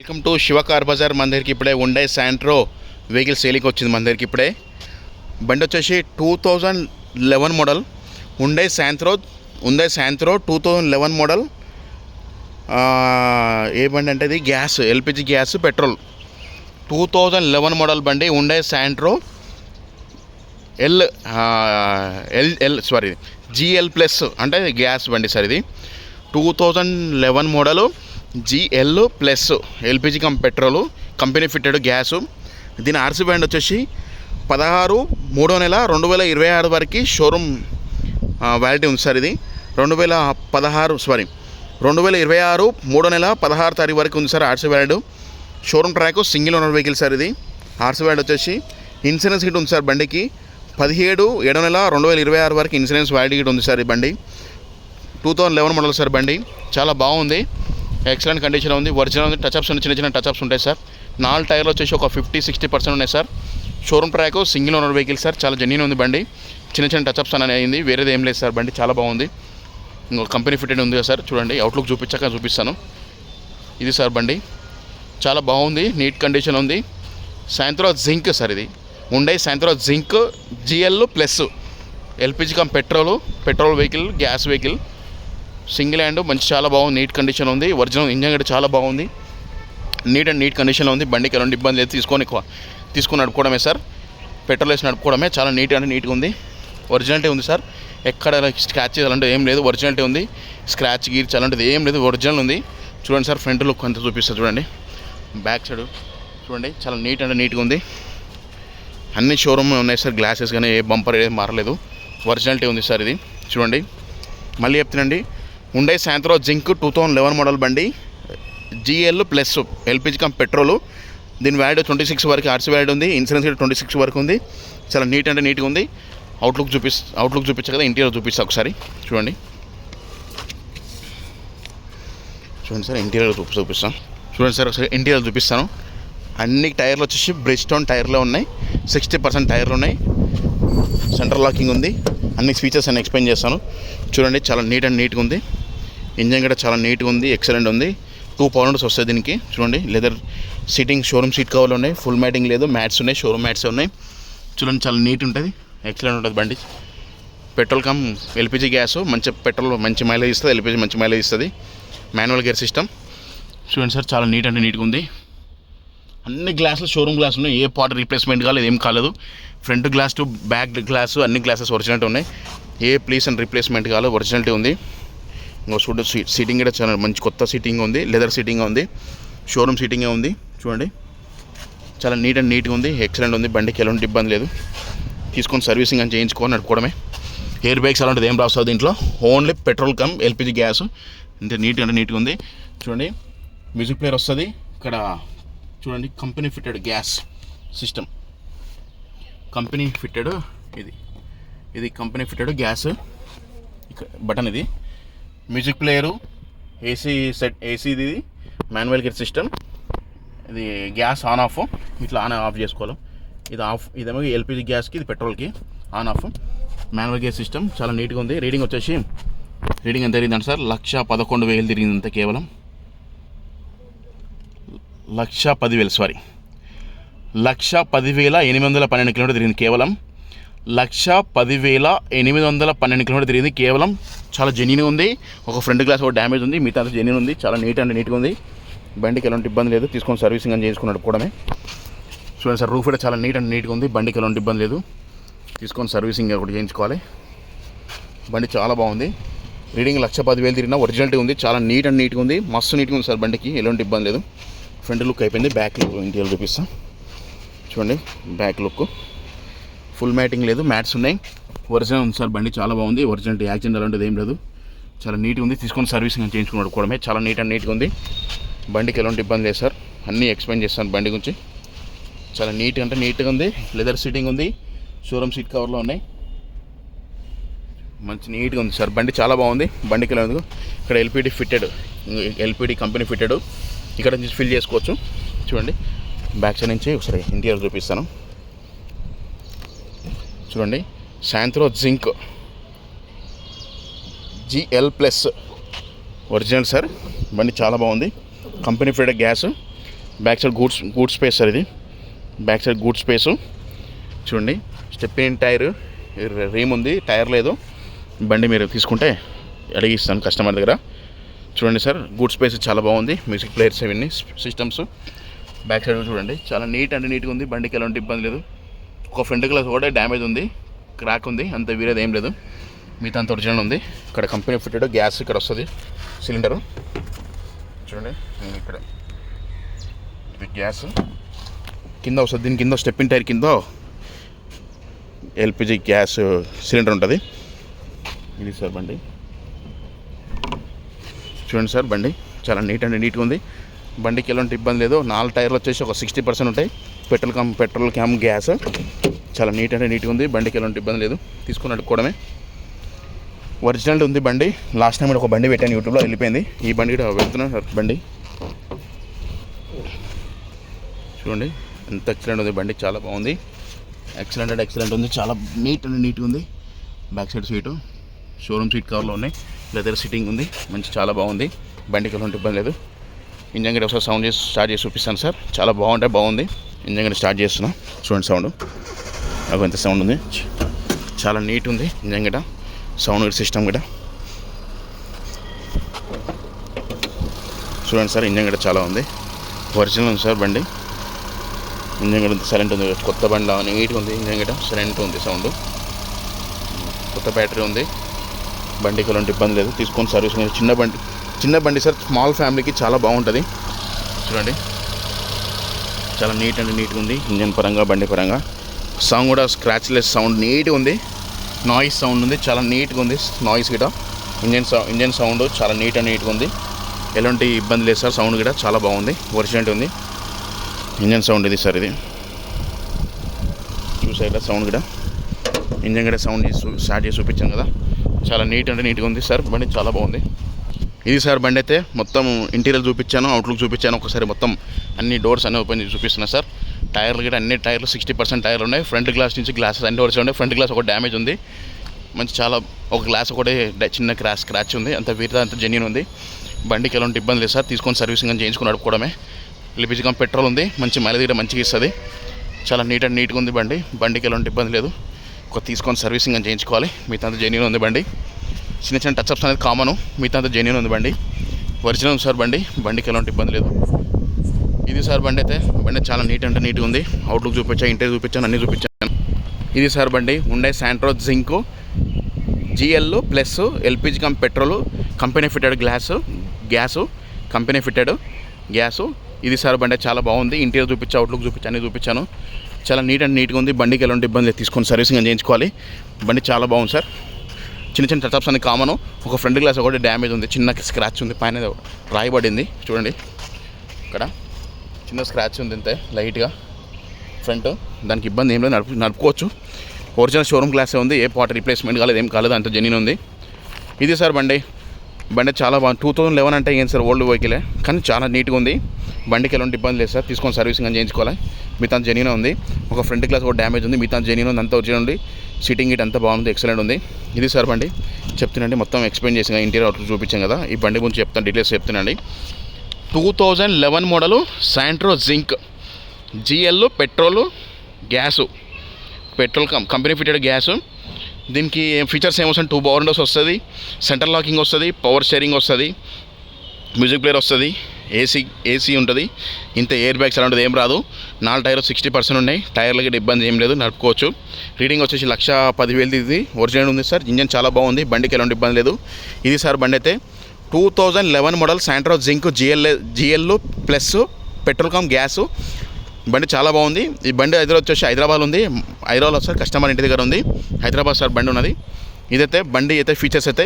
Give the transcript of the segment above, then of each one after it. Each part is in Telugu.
Welcome to Shiva car bazaar. మన దగ్గరికి ఇప్పుడే ఉండే శాంట్రో వెహికల్ సేలింగ్ వచ్చింది. మన దగ్గరికి ఇప్పుడే బండి వచ్చేసి 2011 మోడల్ ఉండే శాంట్రో 2011 మోడల్. ఏ బండి అంటే ఇది gas, LPG gas petrol. 2011 model బండి ఉండే శాంట్రో జిఎల్ ప్లస్ అంటే గ్యాస్ బండి సార్. ఇది 2011 model GL plus LPG petrol, company fitted gas. దీని ఆర్సీ బ్యాండ్ వచ్చేసి 16/3/2026 వరకు షోరూమ్ వ్యాలిటీ ఉంది సార్. ఇది 2026 3/16 తారీఖు వరకు ఉంది sir RC valid. Showroom track single owner vehicle sir. ఇది ఆర్సీ వ్యాలిడ్ వచ్చేసి ఇన్సూరెన్స్ హిట్ ఉంది సార్ బండికి. 17/7/2026 వరకు ఇన్సూరెన్స్ వ్యాలిడిటీ ఉంది సార్. ఈ బండి 2011 మోడల్ సార్. బండి చాలా బాగుంది, ఎక్సలెంట్ కండిషన్ ఉంది, ఒరిజినల్ ఉంది. టచ్అప్స్ చిన్న చిన్న టచ్అప్స్ ఉంటాయి సార్. 4 టైర్లు వచ్చేసి ఒక 50-60% ఉన్నాయి sir. Showroom track single owner vehicle sir. చాలా జెన్యూన్ ఉంది బండి. చిన్న చిన్న టచ్అప్స్ అనేది అయింది, వేరేది ఏం లేదు సార్. బండి చాలా బాగుంది. ఇంకొక కంపెనీ ఫిట్టెడ్ ఉంది కదా సార్. చూడండి, అవుట్లుక్ చూపిస్తాను. ఇది సార్ బండి చాలా బాగుంది, నీట్ కండిషన్ ఉంది. Santro zinc sir. ఇది ఉండే Santro zinc GL plus LPG petrol vehicle, gas vehicle, single hand, మంచి చాలా బాగుంది, నీట్ కండిషన్ ఉంది. ఒరిజినల్ ఇంజన్ కూడా చాలా బాగుంది, నీట్ కండిషన్లో ఉంది. బండికి ఎలాంటి ఇబ్బంది లేదు, తీసుకొని నడుపుకోవడమే సార్. పెట్రోల్ వేసి నడుపుకోవడమే. చాలా నీట్గా ఉంది, ఒరిజినాలిటీ ఉంది సార్. ఎక్కడ స్క్రాచ్ అలాంటిది ఏం లేదు, ఒరిజినాలిటీ ఉంది. స్క్రాచ్ గీర్చ్ అలాంటిది ఏం లేదు, ఒరిజినల్ ఉంది. చూడండి సార్, ఫ్రంట్ లుక్ అంతా చూపిస్తారు చూడండి. బ్యాక్ సైడ్ చూడండి, చాలా నీట్గా ఉంది. అన్ని షోరూమ్ ఉన్నాయి సార్. గ్లాసెస్ కానీ ఏ బంపర్ ఏం మారలేదు, ఒరిజినాలిటీ ఉంది సార్. ఇది చూడండి, మళ్ళీ చెప్తానండి. ఉండే శాంట్రో జింక్ 2011 మోడల్ బండి, జిఎల్ ప్లస్ ఎల్పిజి పెట్రోలు. దీని వ్యాలిడ్ 26 వరకు ఆర్సీ వ్యాలిడ్ ఉంది. ఇన్సూరెన్స్ 26 వరకు ఉంది. చాలా నీట్గా ఉంది. అవుట్లుక్ చూపించా కదా, ఇంటీరియర్ చూపిస్తా ఒకసారి. చూడండి సార్, ఇంటీరియర్ చూపిస్తాను. చూడండి సార్, ఒకసారి ఇంటీరియర్ చూపిస్తాను. అన్ని టైర్లు వచ్చేసి బ్రిడ్జ్స్టోన్ టైర్లో ఉన్నాయి. 60% టైర్లు ఉన్నాయి. సెంట్రల్ లాకింగ్ ఉంది. అన్ని ఫీచర్స్ అన్ని ఎక్స్ప్లెయిన్ చేస్తాను. చూడండి, చాలా నీట్గా ఉంది. ఇంజన్ కూడా చాలా నీట్గా ఉంది, ఎక్సలెంట్ ఉంది. 2 పవర్ విండోస్ వస్తాయి దీనికి. చూడండి, లెదర్ సీటింగ్, షోరూమ్ సీట్ కవర్లు ఉన్నాయి. ఫుల్ మ్యాటింగ్ లేదు, మ్యాట్స్ ఉన్నాయి, షోరూమ్ మ్యాట్స్ ఉన్నాయి. చూడండి, చాలా నీట్ ఉంటుంది, ఎక్సలెంట్ ఉంటుంది బండి. పెట్రోల్ ఎల్పిజి గ్యాస్, మంచి పెట్రోల్ మంచి మైలేజ్ ఇస్తుంది, ఎల్పిజి మంచి మైలేజ్ ఇస్తుంది. Manual gear system. చూడండి సార్, చాలా నీట్గా ఉంది. అన్ని గ్లాసులు షోరూమ్ గ్లాస్ ఉన్నాయి, ఏ పార్ట్ రీప్లేస్మెంట్ కాలేదు, ఏం కాలేదు. Front glass to back glass అన్ని గ్లాసెస్ ఒరిజినాలిటీ ఉన్నాయి. ఏ ప్లీస్ అండ్ రీప్లేస్మెంట్ కాలేదు, ఒరిజినాలిటీ ఉంది. ఇంకో చూడ సీటింగ్ కూడా చాలా మంచి కొత్త సీటింగ్ ఉంది, లెదర్ సీటింగ్ ఉంది, షోరూమ్ సీటింగే ఉంది. చూడండి, చాలా నీట్గా ఉంది, ఎక్సలెంట్ ఉంది. బండికి ఎలాంటి ఇబ్బంది లేదు. తీసుకొని సర్వీసింగ్ అని చేయించుకొని నడుపుకోవడమే. ఎయిర్ బ్యాగ్స్ అలాంటిది ఏం రాస్తుంది దీంట్లో. Only petrol LPG gas. అంటే నీట్గా ఉంది. చూడండి, మ్యూజిక్ ప్లేయర్ వస్తుంది ఇక్కడ. చూడండి, company fitted gas system, company fitted. ఇది కంపెనీ ఫిట్టెడ్ గ్యాస్. ఇక్కడ బటన్, ఇది మ్యూజిక్ ప్లేయరు, ఏసీ సెట్, ఏసీది మాన్యువల్ గేర్ సిస్టమ్. ఇది గ్యాస్ ఆన్ ఆఫ్, ఇట్లా ఆన్ ఆఫ్ చేసుకోవాలి. ఇది ఆఫ్, ఇదేమో ఎల్పిజి గ్యాస్కి, ఇది పెట్రోల్కి on off. Manual gear system చాలా నీట్గా ఉంది. రీడింగ్ ఎంత తిరిగిందంటే సార్ 1,11,000 తిరిగిందంత. కేవలం 1,10,812 కిలోమీటర్ తిరిగింది. కేవలం 1,10,812 కిలోమీటర్ తిరిగింది కేవలం. చాలా జెన్యూన్ ఉంది. ఒక ఫ్రంట్ గ్లాస్ ఒక డ్యామేజ్ ఉంది, మిగతా జెన్యూన్ ఉంది. చాలా నీట్గా ఉంది. బండికి ఎలాంటి ఇబ్బంది లేదు. తీసుకొని సర్వీసింగ్ అని చేసుకుని నడుపుకోవడమే. చూడండి సార్, రూఫ్ కూడా చాలా నీట్గా ఉంది. బండికి ఎలాంటి ఇబ్బంది లేదు. తీసుకొని సర్వీసింగ్ ఒకటి చేయించుకోవాలి. బండి చాలా బాగుంది. రీడింగ్ 1,10,000 తిరిగినా ఒరిజినాలిటీ ఉంది. చాలా నీట్గా ఉంది, మస్తు నీట్గా ఉంది సార్. బండికి ఎలాంటి ఇబ్బంది లేదు. ఫ్రంట్ లుక్ అయిపోయింది, బ్యాక్ లుక్ ఇంటీరియర్ చూపిస్తాం. చూడండి, బ్యాక్ లుక్ ఫుల్ మ్యాటింగ్ లేదు, మ్యాట్స్ ఉన్నాయి. ఒరిజినల్ ఉంది సార్. బండి చాలా బాగుంది, ఒరిజినాలిటీ, యాక్సిడెంట్ అలాంటిది ఏం లేదు. చాలా నీట్గా ఉంది. తీసుకొని సర్వీసింగ్ చేయించుకుని నడుపుకోవడమే. చాలా నీట్గా ఉంది. బండికి ఎలాంటి ఇబ్బంది లేదు సార్. అన్నీ ఎక్స్ప్లెయిన్ చేస్తాను బండి గురించి. చాలా నీట్గా ఉంది. లెదర్ సీటింగ్ ఉంది, షోరూమ్ సీట్ కవర్లో ఉన్నాయి. మంచి నీట్గా ఉంది సార్. బండి చాలా బాగుంది. బండికి ఎలా ఉంది, ఇక్కడ LPD fitted, LPD company fitted. ఇక్కడ నుంచి ఫిల్ చేసుకోవచ్చు. చూడండి, బ్యాక్ సైడ్ నుంచి ఒకసారి ఇంటీరియర్ చూపిస్తాను. చూడండి, Santro zinc GL plus original sir. బండి చాలా బాగుంది. Company fitted gas, back side goods space sir ఇది. బ్యాక్ సైడ్ గూడ్స్ స్పేసు చూడండి. స్టెప్ ఇన్ టైర్ రీమ్ ఉంది, టైర్ లేదు. బండి మీరు తీసుకుంటే అడిగిస్తాను కస్టమర్ దగ్గర. చూడండి సార్, గూడ్ స్పేస్ చాలా బాగుంది. మ్యూజిక్ ప్లేయర్స్ ఇవన్నీ సిస్టమ్స్. బ్యాక్ సైడ్ చూడండి, చాలా నీట్గా ఉంది. బండికి ఎలాంటి ఇబ్బంది లేదు. ఒక ఫ్రంట్ గ్లాస్ కూడా డ్యామేజ్ ఉంది, క్రాక్ ఉంది, అంత వేరేది ఏం లేదు. మిగతా అంత ఒరిజినల్ ఉంది. ఇక్కడ కంపెనీ ఫిట్టెడ్ గ్యాస్ ఇక్కడ వస్తుంది, సిలిండరు చూడండి. ఇక్కడ గ్యాస్ కింద వస్తుంది, దీని కింద స్టెప్ ఇన్ టైర్ కింద ఎల్పిజి గ్యాస్ సిలిండర్ ఉంటుంది. ఇది సార్ బండి చూడండి సార్. బండి చాలా నీట్గా ఉంది. బండికి ఎలాంటి ఇబ్బంది లేదు. 4 టైర్లు వచ్చేసి ఒక 60% ఉంటాయి. పెట్రోల్ క్యామ్ గ్యాస్ చాలా నీట్గా ఉంది. బండికి ఎలాంటి ఇబ్బంది లేదు, తీసుకుని అడుక్కోవడమే. ఒరిజినల్ ఉంది బండి. లాస్ట్ టైం ఒక బండి పెట్టాను యూట్యూబ్లో, వెళ్ళిపోయింది. ఈ బండి కూడా వెళ్తున్నాను సార్. బండి చూడండి ఎంత ఎక్సలెంట్ ఉంది. బండి చాలా బాగుంది, ఎక్సలెంట్ ఉంది. చాలా నీట్గా ఉంది. Back side seat showroom seat కవర్లో ఉన్నాయి. లెదర్ సిట్టింగ్ ఉంది, మంచి చాలా బాగుంది. బండికి ఎలాంటి ఇబ్బంది లేదు. ఇంజన్ గడ్డ ఒకసారి సౌండ్ చేసి స్టార్ట్ చేసి చూపిస్తాను సార్. చాలా బాగుంది. ఇంజన్ గడ్డ స్టార్ట్ చేస్తున్నా చూడండి. సౌండ్ నాకు ఎంత సౌండ్ ఉంది, చాలా నీట్ ఉంది. ఇంజన్ గడ్డ సౌండ్ గడ్డ సిస్టమ్ గడ్డ చూడండి సార్. ఇంజన్ గడ్డ చాలా ఉంది, ఒరిజినల్ ఉంది సార్ బండి. ఇంజన్ గడ్డ సైలెంట్ ఉంది, కొత్త బండి నీట్గా ఉంది. ఇంజన్ గడ్డ సైలెంట్ ఉంది, సౌండ్. కొత్త బ్యాటరీ ఉంది. బండికి ఎలాంటి ఇబ్బంది లేదు, తీసుకొని సర్వీస్. చిన్న బండి సార్, స్మాల్ ఫ్యామిలీకి చాలా బాగుంటుంది. చూడండి చాలా నీట్గా ఉంది. ఇంజన్ పరంగా, బండి పరంగా. సౌండ్ కూడా స్క్రాచ్లెస్ సౌండ్, నీట్గా ఉంది. నాయిస్ సౌండ్ ఉంది, చాలా నీట్గా ఉంది. నాయిస్ కూడా ఇంజన్ సౌండ్ చాలా నీట్గా ఉంది. ఎలాంటి ఇబ్బంది లేదు సార్. సౌండ్ కూడా చాలా బాగుంది, ఒరిజినల్ ఉంది. ఇంజన్ సౌండ్ ఇది సార్. ఇది చూసారా సౌండ్ కూడా. ఇంజన్ కూడా సౌండ్ స్టార్ట్ చేసి చూపించాను కదా. చాలా నీట్గా ఉంది సార్. బండి చాలా బాగుంది. ఇది సార్ బండి అయితే మొత్తం ఇంటీరియర్ చూపించాను, అవుట్లుక్ చూపించాను. ఒకసారి మొత్తం అన్ని డోర్స్ అన్నీ ఓపెన్ చేసి చూపిస్తున్నా సార్. టైర్లు కూడా అన్ని టైర్లు 60% టైర్లు ఉన్నాయి. ఫ్రంట్ గ్లాస్ నుంచి గ్లాసెస్ అన్ని వరుస ఉన్నాయి. ఫ్రంట్ గ్లాస్ ఒక డ్యామేజ్ ఉంది, మంచి చాలా. ఒక గ్లాస్ ఒకటి చిన్న స్క్రాచ్ ఉంది, అంత వీరితో అంత జెన్యూన్ ఉంది. బండికి ఎలాంటి ఇబ్బంది లేదు సార్, తీసుకొని సర్వీసింగ్ అని చేయించుకొని నడుపుకోవడమే. ఎల్పిజి కమ్ పెట్రోల్ ఉంది, మంచి మైలేజ్ కూడా మంచిగా ఇస్తుంది. చాలా నీట్గా ఉంది బండి. బండికి ఎలాంటి ఇబ్బంది లేదు, ఒక తీసుకొని సర్వీసింగ్ అని చేయించుకోవాలి. మిగతా అంత జెన్యూన్ ఉంది బండి. చిన్న టచ్అప్స్ అనేది కామను, మిగతా అంత జెన్యూన్ ఉంది బండి. ఒరిజినల్ ఉంది సార్ బండి. బండికి ఎలాంటి ఇబ్బంది లేదు. ఇది సార్ బండి అయితే. బండి చాలా నీట్గా ఉంది. అవుట్లుక్ చూపించాను, ఇంటీరియర్ చూపించాను, అన్నీ చూపించాను. ఇది సార్ బండి Hyundai Santro Xing GL plus LPG come petrol company fitted gas company fitted gas. ఇది సార్ బండి చాలా బాగుంది. ఇంటీరియర్ చూపించా, అవుట్లుక్ చూపించాను, అన్నీ చూపించాను. చాలా నీట్గా ఉంది. బండికి ఎలాంటి ఇబ్బంది లేదు, తీసుకొని సర్వీసింగ్ అని చేయించుకోవాలి. బండి చాలా బాగుంది సార్. చిన్న టచ్అప్స్ అన్ని కామను. ఒక ఫ్రంట్ గ్లాస్ ఒకటి డ్యామేజ్ ఉంది, చిన్న స్క్రాచ్ ఉంది, పైన రాయబడింది చూడండి. ఇక్కడ చిన్న స్క్రాచ్ ఉంది అంతే, లైట్గా ఫ్రంట్. దానికి ఇబ్బంది ఏం లేదు, నడుపుకోవచ్చు. ఒరిజినల్ షోరూమ్ గ్లాసే ఉంది, ఏ పార్ట్ రీప్లేస్మెంట్ కాలేదు, ఏం కాలేదు, అంత జెన్యూన్ ఉంది. ఇది సార్ బండి చాలా బాగుంది. 2011 అంటే ఏం సార్, ఓల్డ్ వెహికలే, కానీ చాలా నీట్గా ఉంది. బండికి ఎలాంటి ఇబ్బంది లేదు సార్, తీసుకొని సర్వీసింగ్ అని చేయించుకోవాలి. మిగతా జెన్యూన్ ఉంది. ఒక ఫ్రంట్ గ్లాస్ ఒక డ్యామేజ్ ఉంది, మిగతా జెన్యూన్ ఉంది, అంతా ఒరిజినల్ ఉంది. సీటింగ్ ఇట్ అంతా బాగుంది, ఎక్సలెంట్ ఉంది. ఇది సార్ బండి చెప్తున్నాండి. మొత్తం ఎక్స్ప్లెయిన్ చేసిన ఇంటీరియర్ అవుట్ చూపించాం కదా. ఈ బండి గురించి చెప్తాను, డీటెయిల్స్ చెప్తున్నాండి. 2011 model Santro Xing GL petrol gas, petrol company fitted gas. దీనికి ఫీచర్స్ ఏమొస్తాయి, 2 పవర్ విండోస్ వస్తుంది, సెంటర్ లాకింగ్ వస్తుంది, పవర్ స్టీరింగ్ వస్తుంది, మ్యూజిక్ ప్లేయర్ వస్తుంది, ఏసీ ఉంటుంది. ఇంత ఎయిర్ బ్యాగ్స్ అలాంటిది ఏం రాదు. 4 టైర్లు 60% ఉన్నాయి. టైర్లకి ఇబ్బంది ఏం లేదు, నడుపుకోవచ్చు. రీడింగ్ వచ్చేసి 1,10,000 ఇది ఒరిజినల్ ఉంది సార్. ఇంజన్ చాలా బాగుంది, బండికి ఎలాంటి ఇబ్బంది లేదు. ఇది సార్ బండి అయితే 2011 model Santro Xing GL plus petrol come gas. బండి చాలా బాగుంది. ఈ బండి హైదరాబాద్ ఉంది. హైదరాబాద్లో సార్ కస్టమర్ ఇంటి దగ్గర ఉంది. హైదరాబాద్ సార్ బండి ఉన్నది. ఇదైతే బండి అయితే ఫీచర్స్ అయితే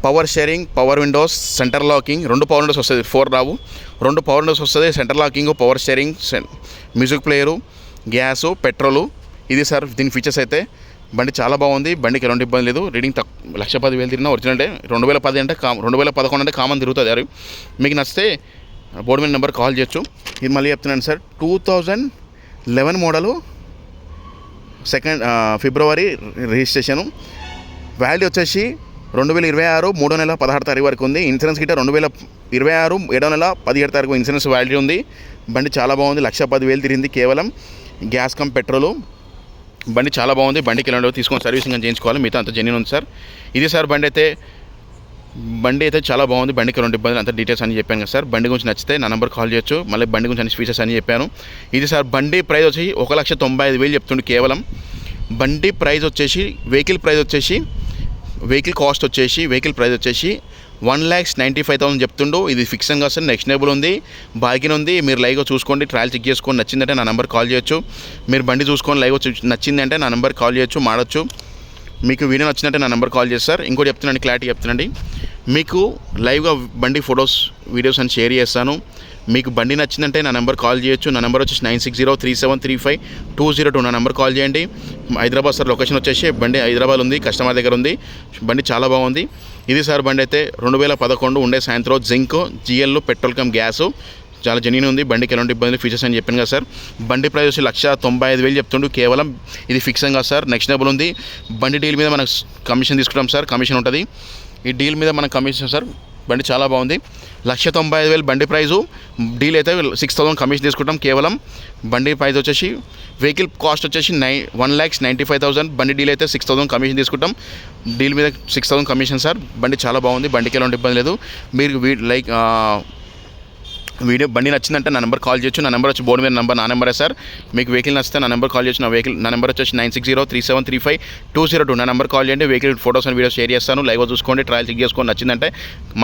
power sharing, power Windows, centre locking, 2 power windows వస్తుంది, 4 రావు, 2 పవర్ విండోస్ వస్తుంది, centre locking, power sharing, music player, gas, petrol. ఇది సార్ దీని ఫీచర్స్ అయితే. బండి చాలా బాగుంది, బండికి ఎలాంటి ఇబ్బంది లేదు. రీడింగ్ 1,10,000 తిరిగినా ఒరిజినల్ అంటే. 2010 అంటే 2011 అంటే కామన్ తిరుగుతుంది. అది మీకు నచ్చితే బోర్డు మీద నెంబర్ కాల్ చేయొచ్చు. ఇది మళ్ళీ చెప్తున్నాను సార్, 2011 మోడలు, ఫిబ్రవరి రిజిస్ట్రేషను. వ్యాలిడీ వచ్చేసి 2026 3వ నెల 16వ తారీఖు వరకు ఉంది. ఇన్సూరెన్స్ గిట్ట 2026 7వ నెల 17వ తారీఖు ఇన్సూరెన్స్ వ్యాలిడీ ఉంది. బండి చాలా బాగుంది. 1,10,000 తిరిగింది కేవలం గ్యాస్ కమ్ పెట్రోలు. బండి చాలా బాగుంది. బండికి ఎలాంటి తీసుకొని సర్వీసింగ్ అని చేయించుకోవాలి. మిగతా అంత జెన్యూన్ ఉంది సార్. ఇది సార్ బండి అయితే చాలా బాగుంది. బండికి 2 ఇబ్బందులు అంత డీటెయిల్స్ అని చెప్పాను కదా సార్. బండి గురించి నచ్చితే నా నెంబర్ కాల్ చేయొచ్చు. మళ్ళీ బండి గురించి అన్ని ఫీచర్స్ అని చెప్పాను. ఇది సార్ బండి ప్రైస్ వచ్చి 1,95,000 చెప్తుండే కేవలం. బండి ప్రైస్ వచ్చేసి వెహికల్ కాస్ట్ వచ్చేసి 1,95,000 చెప్తుండు. ఇది ఫిక్సింగ్ సార్, నెక్స్టబుల్ ఉంది, బార్గెన్ ఉంది. మీరు లైవ్గా చూసుకోండి, ట్రయల్ చెక్ చేసుకొని నచ్చిందంటే నా నెంబర్ కాల్ చేయొచ్చు. మీరు బండి చూసుకొని లైవ్గా నచ్చిందంటే నా నెంబర్ కాల్ చేయొచ్చు, మాడచ్చు. మీకు వీడియో నచ్చినట్టే నా నెంబర్ కాల్ చేస్తారు. ఇంకోటి చెప్తున్నాండి, క్లారిటీ చెప్తున్నాండి. మీకు లైవ్గా బండి ఫొటోస్ వీడియోస్ అని షేర్ చేస్తాను. మీకు బండి నచ్చిందంటే నా నెంబర్ కాల్ చేయొచ్చు. నా నెంబర్ వచ్చేసి 9603735202. నా నెంబర్ కాల్ చేయండి. హైదరాబాద్ సార్ లొకేషన్ వచ్చేసి బండి హైదరాబాద్ ఉంది, కస్టమర్ దగ్గర ఉంది. బండి చాలా బాగుంది. ఇది సార్ బండి అయితే 2011 ఉండే సాయంత్రం zinc GL petrol come gas చాలా జెన్యూన్ ఉంది. బండికి ఎలాంటి ఇబ్బంది ఫీచర్స్ అని చెప్పాను కదా సార్. బండి ప్రైస్ వచ్చి 1,95,000 చెప్తుండు కేవలం. ఇది ఫిక్సింగ్ కదా సార్, నెక్స్టబుల్ ఉంది. బండి డీల్ మీద మనకు కమిషన్ తీసుకుంటాం సార్, కమిషన్ ఉంటుంది. ఈ డీల్ మీద మనకు కమిషన్ సార్. బండి చాలా బాగుంది. 1,95,000 బండి ప్రైజు. డీల్ అయితే 6,000 కమిషన్ తీసుకుంటాం కేవలం. బండి ప్రైస్ వచ్చేసి వెహికల్ కాస్ట్ వచ్చేసి 1,95,000. బండి డీల్ అయితే 6,000 కమిషన్ తీసుకుంటాం. డీల్ మీద 6,000 కమిషన్ సార్. బండి చాలా బాగుంది. బండికి ఎలాంటి ఇబ్బంది లేదు. మీరు వీడియో బండి నచ్చిందంటే నా నెంబర్ కాల్ చేయొచ్చు. నా నెంబర్ వచ్చి బోర్డు మీద నెంబర్ నా నెంబరే సార్. మీకు వెహికల్ నచ్చితే నా నెంబర్ కాల్ చేయొచ్చు. నా నెంబర్ వచ్చేసి 9603735202. నా నెంబర్ కాల్ చేయండి. Vehicle photos and videos share చేస్తాను. లైవ్గా చూసుకోండి, ట్రయల్ చెక్ చేసుకొని నచ్చిందంటే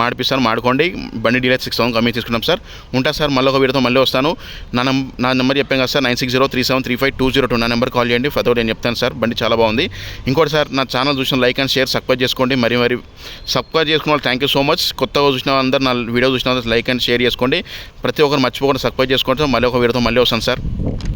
మాడిపిస్తాను, మాడుకోండి. బండి డీల్ 6,000 కమిషన్ తీసుకుంటాం సార్. ఉంటా సార్, మళ్ళీ ఒక వీడియోతో మళ్ళీ వస్తాను. నా నెంబర్ చెప్పాను కదా సార్, 9603735202. నా నెంబర్ కాల్ చేయండి. ఫతో నేను చెప్తాను సార్. బండి చాలా బాగుంది. ఇంకోటి సార్, నా ఛానల్ చూసిన లైక్ అండ్ షేర్ సబ్స్క్రైబ్ చేసుకోండి. మరి సబ్స్క్రైబ్ చేసుకున్న వాళ్ళు థ్యాంక్ యూ సో మచ్. కొత్తగా చూసిన అందరూ నా వీడియో చూసిన లైక్ అండ్ షేర్ చేసుకోండి. ప్రతి ఒక్కరు మర్చిపోకుండా సబ్స్క్రైబ్ చేసుకోండి. మళ్ళీ ఒక వీడియోతో మళ్ళీ వస్తాను సార్.